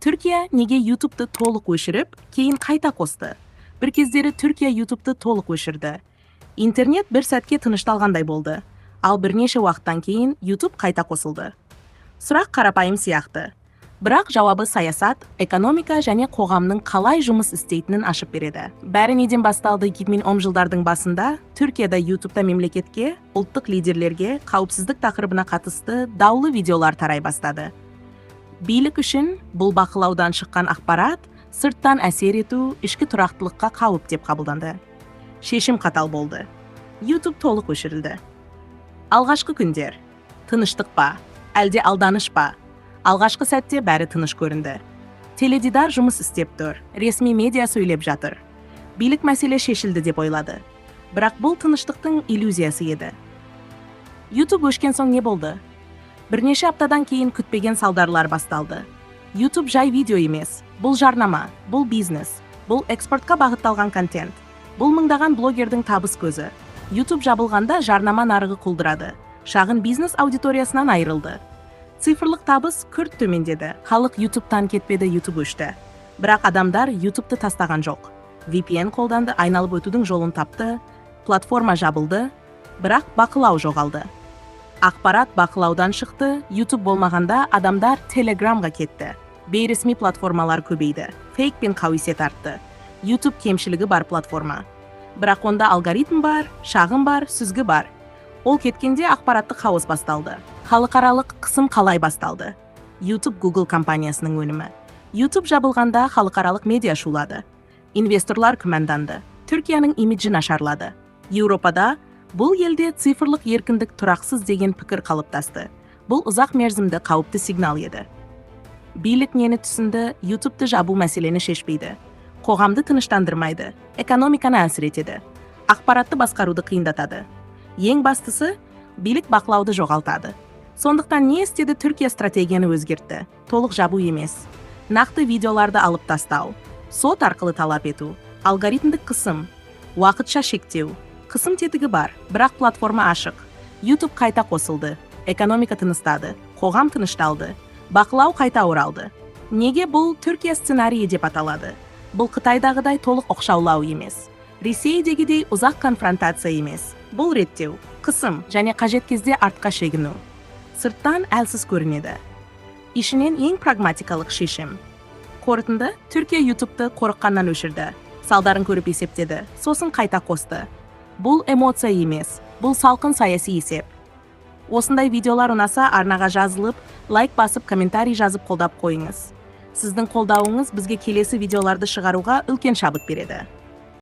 Түркия неге YouTube'ды толық өшіріп, кейін қайта қосты? Bir кездері Түркия YouTube'ды толық өшірді. Интернет бір сәтке тынышталғандай болды. Ал бірнеше уақыттан кейін YouTube қайта қосылды. Сұрақ қарапайым сияқты. Бірақ жауабы саясат, экономика және қоғамның қалай жұмыс істейтінін ашып береді. Бәрі неден басталды 2010 жылдардың басында Түркияда YouTube'да мемлекетке, ұлттық лидерлерге қауіпсіздік тақырыбына қатысты даулы видеолар тарай бастады. Билік үшін бұл бақылаудан шыққан ақпарат сырттан әсер ету, ішкі тұрақтылыққа қауіп деп қабылданды. Шешім қатал болды. YouTube толық өшірілді. Алғашқы күндер. Тыныштық па, әлде алданыш па? Алғашқы сәтте бәрі тыныш көрінді. Теледидар жұмыс істеп тұр, ресми медиа сөйлеп жатыр. Билік мәселе шешілді деп ойлады. Бірақ бұл тыныштықтың иллюзиясы еді. YouTube өшкен соң не болды? Бірнеше аптадан кейін күтпеген салдарлар басталды. YouTube жай видео емес, бұл жарнама, бұл бизнес, бұл экспортқа бағытталған контент. Бұл мыңдаған блогердің табыс көзі. YouTube жабылғанда жарнама нарығы құлдырады. Шағын бизнес аудиториясынан айырылды. Цифрлық табыс күрт төмендеді. Халық YouTube'тан кетпеді, YouTube өшті. Бірақ адамдар YouTube'ты тастаған жоқ. VPN қолданды, айналып өтудің жолын тапты, платформа жабылды, бірақ бақылау жоғалды. Ақпарат бақылаудан шықты, YouTube болмағанда адамдар Telegramға кетті. Бейресми платформалар көбейді, фейк пен қауесет артты. YouTube кемшілігі бар платформа. Бірақ онда алгоритм бар, шағым бар, сүзгі бар. Ол кеткенде ақпараттық хаос басталды. Халықаралық қысым қалай басталды? YouTube Google компаниясының өнімі. YouTube жабылғанда халықаралық медиа шулады. Инвесторлар күмәнданды. Түркияның имиджі нашарлады. Еуропада бұл елде цифрлық еркіндік тұрақсыз деген пікір қалыптасты. Бұл ұзақ мерзімді қауіпті сигнал еді. Билік нені түсінді? YouTube'ды жабу мәселені шешпейді. Қоғамды тыныштандырмайды, экономиканы әсер етеді. Ақпаратты басқаруды қиындатады. Ең бастысы, билік бақылауды жоғалтады. Сондықтан не істеді? Түркия стратегияны өзгертті. Толық жабу емес. Нақты видеоларды алып тастау, сот арқылы талап ету, алгоритмдік қысым, уақытша шектеу. Қысым тетігі бар, бірақ платформа ашық. YouTube қайта қосылды, экономика тыныстады, қоғам тынышталды, бақылау қайта оралды. Неге бұл Түркия сценарийі деп аталады? Бұл Қытайдағыдай толық оқшаулау емес. Ресейдегідей ұзақ конфронтация емес. Бұл реттеу, қысым және қажет кезде артқа шегіну. Сырттан әлсіз көрінеді. Ішінен ең прагматикалық шешім. Қорытынды, Түркия YouTube'ты қорыққаннан өшірді. Салдарын көріп есептеді, сосын қайта қосты. Бұл эмоция емес, бұл салқын саяси есеп. Осындай видеолар ұнаса арнаға жазылып, лайк басып, комментарий жазып қолдап қойыңыз. Сіздің қолдауыңыз бізге келесі видеоларды шығаруға үлкен шабыт береді.